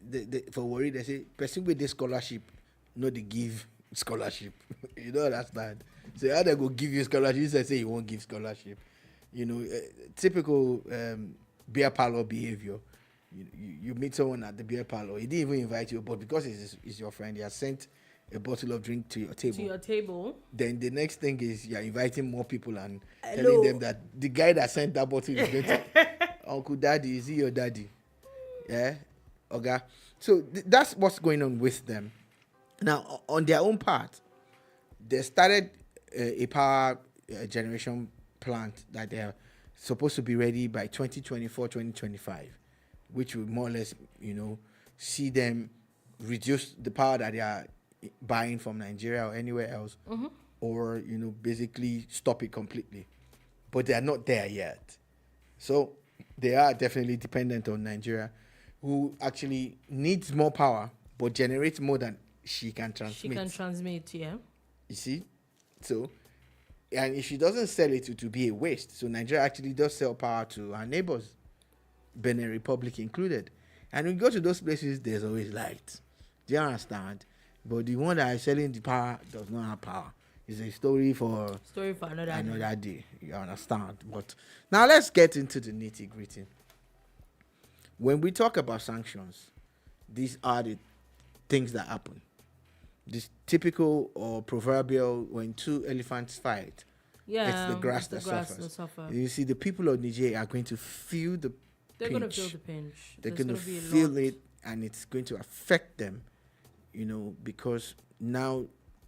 for worry they say person with this scholarship, no they give scholarship. You don't understand. So how they go give you scholarship? You say you won't give scholarship. You know, typical beer parlor behavior. You meet someone at the beer parlor. He didn't even invite you, but because he's your friend, he has sent a bottle of drink to your table. To your table. Then the next thing is you're inviting more people and telling them that the guy that sent that bottle is going to Uncle Daddy, is he your daddy? Yeah? Okay. So that's what's going on with them. Now, on their own part, they started a power generation plant that they're supposed to be ready by 2024, 2025, which will more or less, see them reduce the power that they are buying from Nigeria or anywhere else, or, basically stop it completely. But they are not there yet. So they are definitely dependent on Nigeria, who actually needs more power, but generates more than she can transmit. She can transmit, yeah. You see? So, and if she doesn't sell it, it will be a waste. So Nigeria actually does sell power to our neighbors, Benin Republic included. And when you go to those places, there's always light. Do you understand? But the one that is selling the power does not have power. It's a story for another day. You understand? But now let's get into the nitty-gritty. When we talk about sanctions, these are the things that happen. This typical or proverbial when two elephants fight, it's the grass that suffers. You see, the people of Niger are going to feel the They're going to feel the pinch. They're going to feel it, and it's going to affect them, because now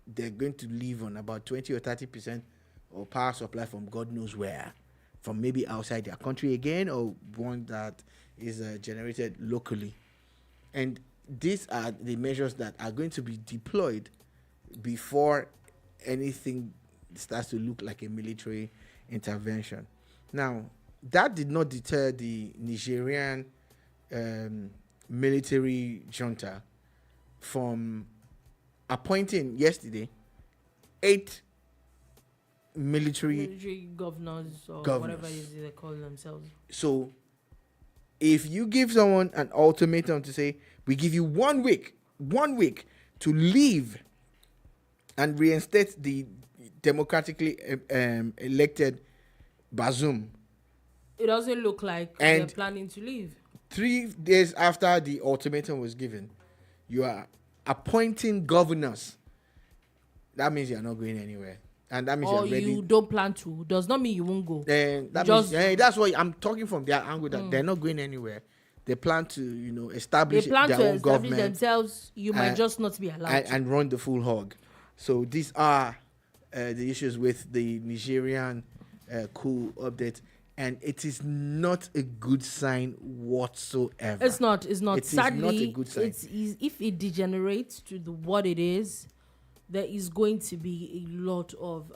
they're going to live on about 20 or 30% of power supply from God knows where. from maybe outside their country again, or one that is generated locally. And these are the measures that are going to be deployed before anything starts to look like a military intervention. Now, that did not deter the Nigerian military junta from appointing yesterday 8 military governors or governors. whatever it is they call themselves. So, if you give someone an ultimatum to say, we give you 1 week to leave and reinstate the democratically elected Bazoum, it doesn't look like and they're planning to leave. 3 days after the ultimatum was given, you are appointing governors. That means you're not going anywhere. And that means Or you're ready. you don't plan to. Does not mean you won't go. That's why I'm talking from their angle, that they're not going anywhere. They plan to, establish their own government themselves. You might just not be allowed to. and run the full hog. So these are the issues with the Nigerian coup update. And it is not a good sign whatsoever. It's not. Sadly, not a good sign. If it degenerates to what it is, there is going to be a lot of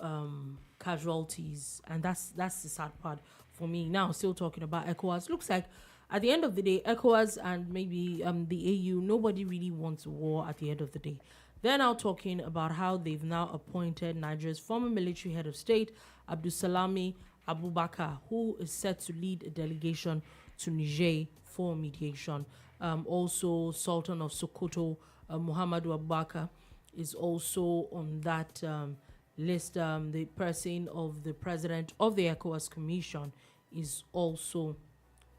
casualties, and that's the sad part for me. Now, still talking about ECOWAS, looks like at the end of the day, ECOWAS and maybe the AU, nobody really wants war at the end of the day. They're now talking about how they've now appointed Nigeria's former military head of state, Abdulsalami Abubakar, who is set to lead a delegation to Niger for mediation. Also, Sultan of Sokoto, Muhammadu Abubakar, is also on that list. The person of the president of the ECOWAS Commission is also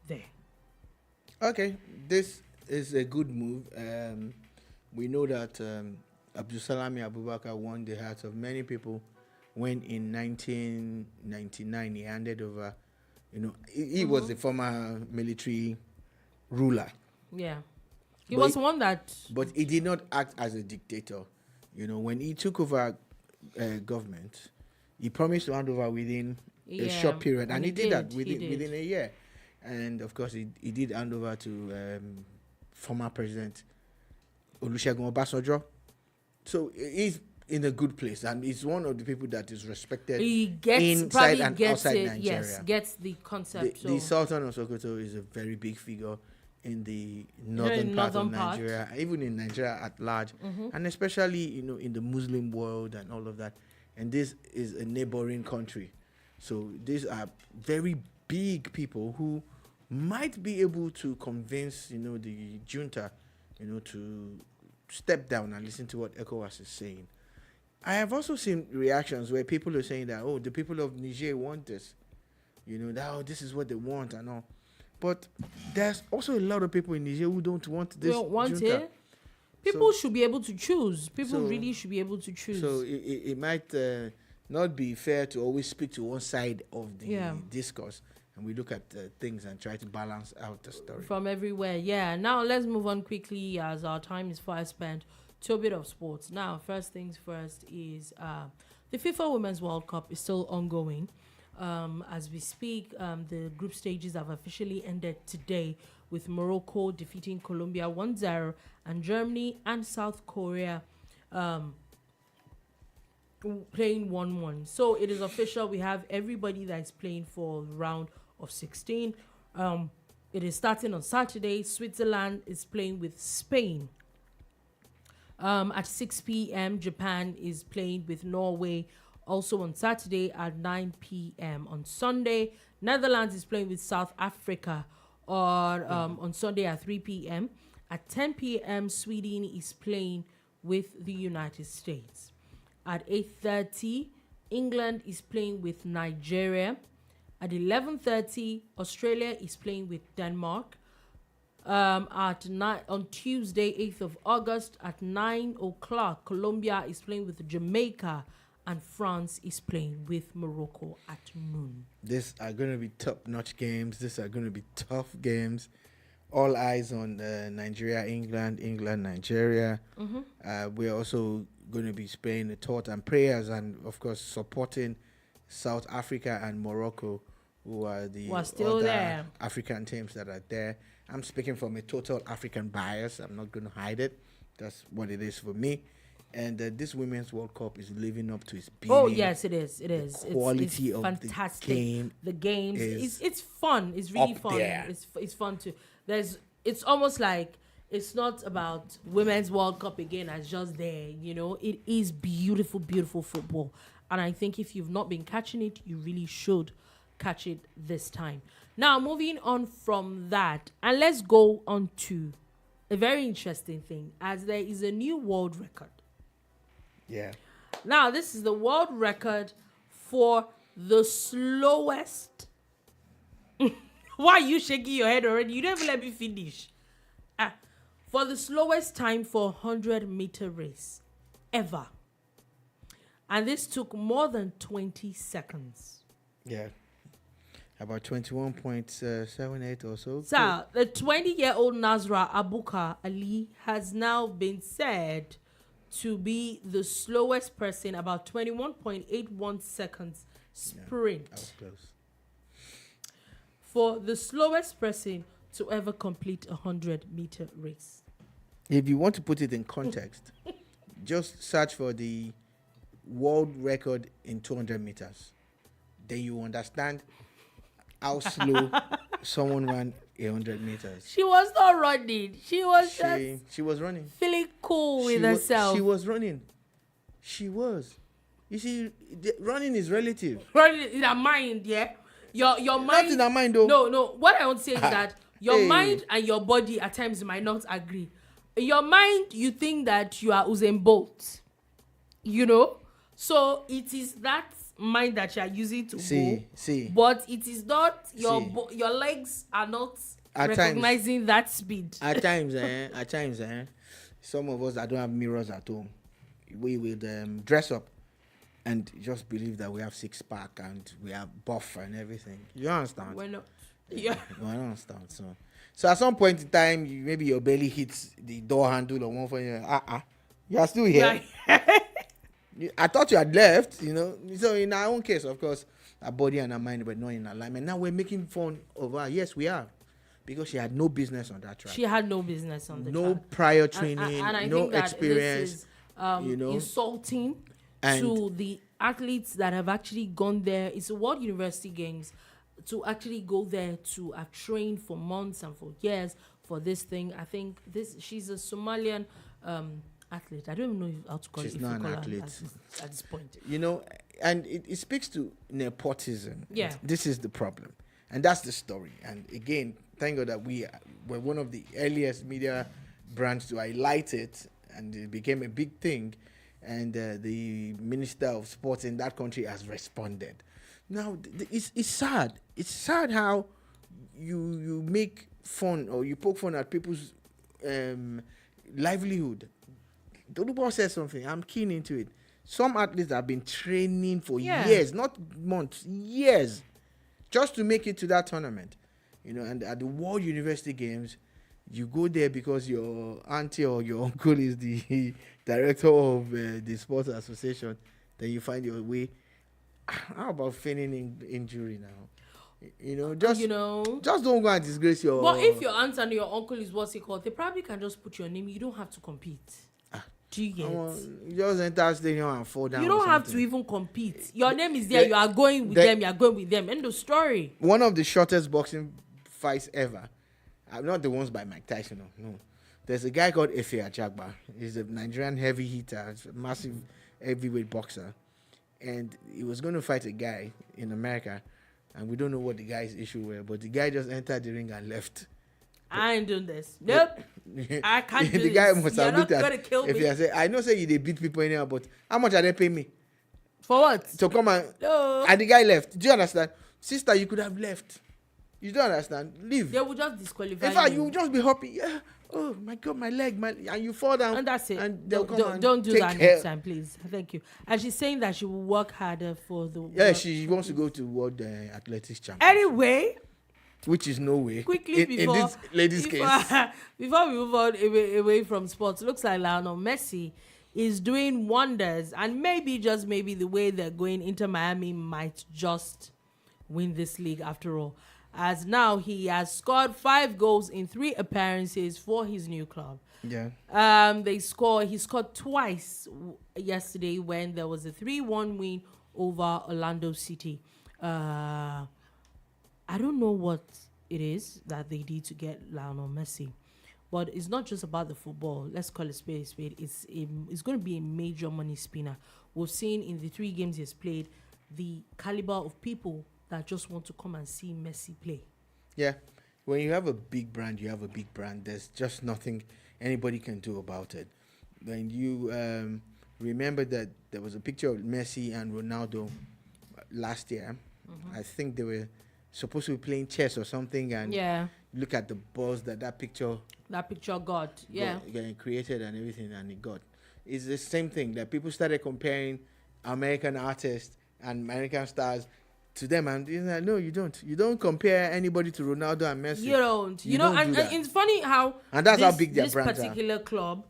there. Okay, this is a good move. We know that Abdulsalami Abubakar won the hearts of many people when in 1999 he handed over, he was the former military ruler. Yeah. He was one that... But he did not act as a dictator. When he took over government, he promised to hand over within a short period. And he did that within a year. And, of course, he did hand over to former President Olusegun Obasanjo. So he's in a good place. And he's one of the people that is respected inside and outside Nigeria. Yes, gets the concept. The Sultan of Sokoto is a very big figure in the northern part of Nigeria, even in Nigeria at large, and especially in the Muslim world and all of that. And this is a neighboring country, so these are very big people who might be able to convince the junta to step down and listen to what ECOWAS is saying. I have also seen reactions where people are saying that, the people of Niger want this, that this is what they want and all. But there's also a lot of people in Niger who don't want this. They don't want junta. it. People should be able to choose. People really should be able to choose. So it might not be fair to always speak to one side of the discourse. And we look at things and try to balance out the story. From everywhere, yeah. Now let's move on quickly as our time is far spent to a bit of sports. Now, first things first is the FIFA Women's World Cup is still ongoing. As we speak, the group stages have officially ended today, with Morocco defeating Colombia 1-0 and Germany and South Korea playing 1-1. So it is official. We have everybody that is playing for the round of 16. It is starting on Saturday. Switzerland is playing with Spain. At 6 p.m., Japan is playing with Norway. Also on Saturday at 9 p.m. On Sunday, Netherlands is playing with South Africa on Sunday at 3 p.m. At 10 p.m., Sweden is playing with the United States. At 8:30, England is playing with Nigeria. At 11:30, Australia is playing with Denmark. On Tuesday, 8th of August, at 9 o'clock, Colombia is playing with Jamaica. And France is playing with Morocco at noon. These are going to be top-notch games. These are going to be tough games. All eyes on Nigeria, England, Nigeria. We're also going to be spraying the thought and prayers and, of course, supporting South Africa and Morocco, who are the Was still other there. African teams that are there. I'm speaking from a total African bias. I'm not going to hide it. That's what it is for me. And this Women's World Cup is living up to its billing. Oh yes, it is. It is. Quality it's of fantastic. the game. The games. is It's fun. It's really up fun. there. It's fun too. It's almost like it's not about Women's World Cup again as just there. You know, it is beautiful, beautiful football. And I think if you've not been catching it, you really should catch it this time. Now, moving on from that, and let's go on to a very interesting thing, as there is a new world record. Yeah. Now, this is the world record for the slowest. Why are you shaking your head already? You don't even let me finish. For the slowest time for 100-meter race ever. And this took more than 20 seconds. Yeah. About 21.78 or so. So, the 20-year-old Nasra Abuka Ali has now been said to be the slowest person, about 21.81 seconds sprint. That was close. For the slowest person to ever complete a 100-meter race. If you want to put it in context, just search for the world record in 200 meters. Then you understand how slow someone ran 100 meters. She was not running. She was just She was running. feeling cool with herself. She was running. She was. You see, running is relative. running in her mind, yeah? Your mind. Not in her mind, though. No. What I want to say is that your Hey. mind and your body at times might not agree. In your mind, you think that you are Usain Bolt. You know? So it is that mind that you are using to go. See. But it is not your See. your legs are not At recognizing that speed. At times, some of us that don't have mirrors at home, we will dress up and just believe that we have six-pack and we have buff and everything. You understand? We're not. Yeah. You understand? So at some point in time, maybe your belly hits the door handle or one for you. You are still here. I thought you had left, you know. So in our own case, of course, our body and our mind were not in alignment. Now we're making fun of her. Yes, we are. Because she had no business on that track. She had no business on the track. No prior training, and I no think that experience. This is, you know, insulting and to the athletes that have actually gone there. It's a World University Games, to actually go there to have trained for months and for years for this thing. I think she's a Somalian athlete. I don't even know how to call it. She's not an athlete at this point. You know, and it speaks to nepotism. Yeah. This is the problem. And that's the story. And again, thank God that we were one of the earliest media brands to highlight it, and it became a big thing. And the Minister of Sports in that country has responded. Now, it's sad. It's sad how you make fun or you poke fun at people's livelihood. Tinubu said something. I'm keen into it. Some athletes have been training for years, not months, years, just to make it to that tournament. You know, and at the World University Games, you go there because your auntie or your uncle is the director of the sports association. Then you find your way. How about feigning injury now? You know, just don't go and disgrace your. But if your aunt and your uncle is what's it called, they probably can just put your name. You don't have to compete. Do you get? You just enter stadium and fall down. You don't have to even compete. Your name is there. You are going with them. You are going with them. End of story. One of the shortest boxing fights ever. Not the ones by Mike Tyson. No. There's a guy called Efe Ajagba. He's a Nigerian heavy hitter, massive heavyweight boxer. And he was going to fight a guy in America. And we don't know what the guy's issue were. But the guy just entered the ring and left. I ain't doing this. Nope. I can't do the this. guy must You're have not looked at going to kill me. Efe and said, I know say you they beat people anyhow, but how much are they paying me? For what? To come and... No. And the guy left. Do you understand? Sister, you could have left. You don't understand? Leave. They will just disqualify In fact, you will just be happy. Yeah. Oh my God, my leg, and you fall down. And that's it. And they'll come and don't do take that care. next time, please. Thank you. And she's saying that she will work harder for the. Yeah, she wants to go to World Athletics Championship. Anyway, which is no way. quickly in this lady's case. Before we move on away from sports, looks like Lionel Messi is doing wonders, and maybe just maybe the way they're going into Miami might just win this league after all. As now he has scored 5 goals in 3 appearances for his new club. Yeah. He scored twice yesterday when there was a 3-1 win over Orlando City. I don't know what it is that they did to get Lionel Messi, but it's not just about the football. Let's call it spade a spade. It's going to be a major money spinner. We've seen in the 3 games he's played the caliber of people that just want to come and see Messi play. Yeah. When you have a big brand, you have a big brand. There's just nothing anybody can do about it. When you remember that there was a picture of Messi and Ronaldo last year. I think they were supposed to be playing chess or something, and look at the buzz that picture got. Yeah. Created and everything, and it got. It's the same thing that people started comparing American artists and American stars to them, and like, no, you don't compare anybody to Ronaldo and Messi. You don't. And it's funny how, and that's how big their brands are. This particular club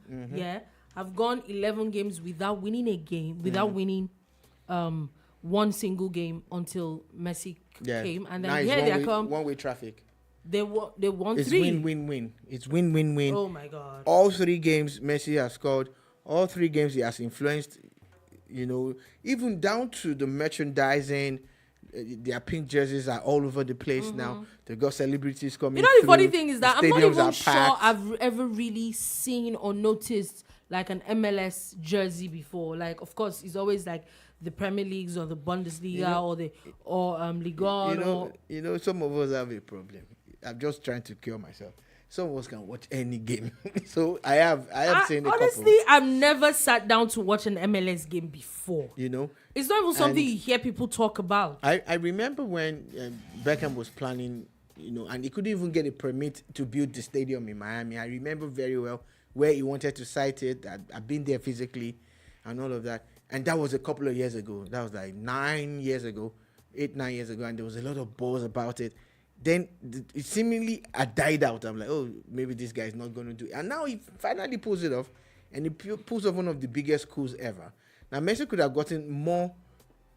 have gone 11 games without winning a game, without winning one single game until Messi came, and then they come one-way traffic. They won it's 3. Win-win. It's win-win-win. Oh my God! All 3 games Messi has scored. All 3 games he has influenced. Even down to the merchandising. Their pink jerseys are all over the place now. They've got celebrities coming. The funny thing is that I'm not even sure I've ever really seen or noticed like an MLS jersey before. Like, of course, it's always like the Premier Leagues or the Bundesliga or Liga. Some of us have a problem. I'm just trying to cure myself. Some of us can watch any game. So I have seen a couple. Honestly, I've never sat down to watch an MLS game before. It's not even something you hear people talk about. I remember when Beckham was planning, and he couldn't even get a permit to build the stadium in Miami. I remember very well where he wanted to site it. I've been there physically and all of that. And that was a couple of years ago. That was like 9 years ago, 8-9 years ago. And there was a lot of buzz about it. Then it seemingly died out. I'm like, oh, maybe this guy is not going to do it. And now he finally pulls it off. And he pulls off one of the biggest coups ever. Now, Messi could have gotten more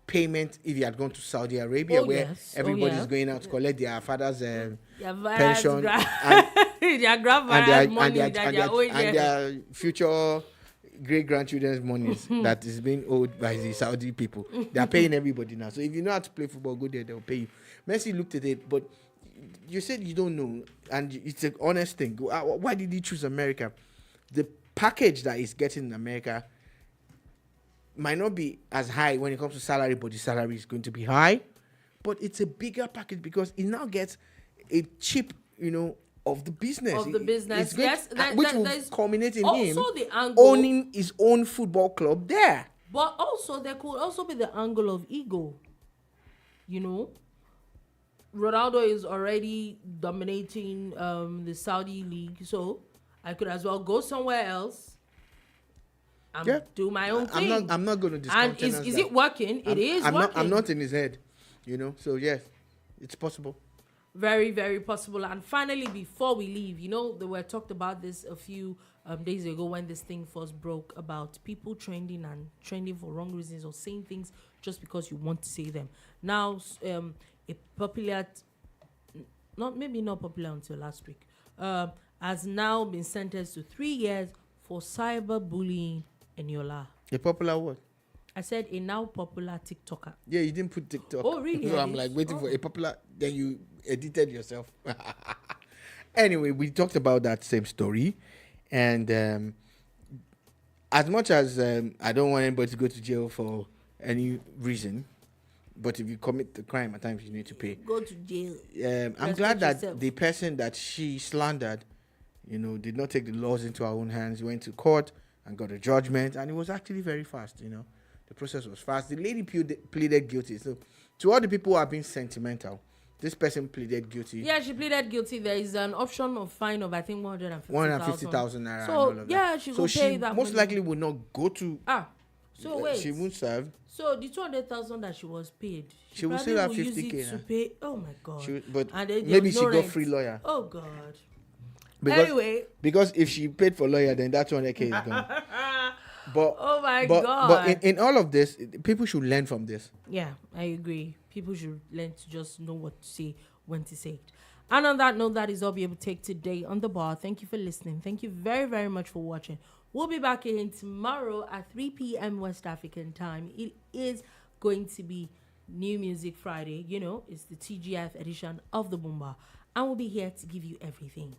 payment if he had gone to Saudi Arabia, where everybody's going out to collect their father's pension and their future great-grandchildren's monies that is being owed by the Saudi people. They are paying everybody now. So if you know how to play football, go there, they'll pay you. Messi looked at it, but you said you don't know, and it's an honest thing. Why did he choose America? The package that he's getting in America might not be as high when it comes to salary, but the salary is going to be high. But it's a bigger package because he now gets a chip, of the business. Which will culminate in him the angle, owning his own football club there. But also, there could also be the angle of ego. Ronaldo is already dominating the Saudi league, so I could as well go somewhere else and do my own thing. I'm not going to discount. And is it working? It is working. I'm not in his head, So yes, it's possible. Very, very possible. And finally, before we leave, they were talked about this a few days ago when this thing first broke about people trending for wrong reasons or saying things just because you want to say them. Now, a popular, not popular until last week, has now been sentenced to 3 years for cyberbullying in Yola. A popular what? I said a now popular TikToker. Yeah, you didn't put TikTok. Oh, really? So I'm like waiting for a popular, then you edited yourself. Anyway, we talked about that same story. And as much as I don't want anybody to go to jail for any reason, but if you commit the crime, at times you need to pay. Go to jail. I'm glad that the person that she slandered, did not take the laws into her own hands, went to court and got a judgment, and it was actually very fast, The process was fast. The lady pleaded guilty. So to all the people who are being sentimental, this person pleaded guilty. Yeah, she pleaded guilty. There is an option of fine of, I think, 150,000 naira. So, she will pay that most likely will not go to... So wait. She won't serve. So the 200,000 that she was paid, she will still have 50K to pay. Oh my God! Maybe she got free lawyer. Oh God! Because if she paid for lawyer, then that 200K is gone. But Oh my but God. in all of this, people should learn from this. Yeah, I agree. People should learn to just know what to say, when to say it. And on that note, that is all we will take today on the bar. Thank you for listening. Thank you very, very much for watching. We'll be back again tomorrow at 3 p.m. West African time. It is going to be New Music Friday. You know, it's the TGF edition of the Boombar. And we'll be here to give you everything.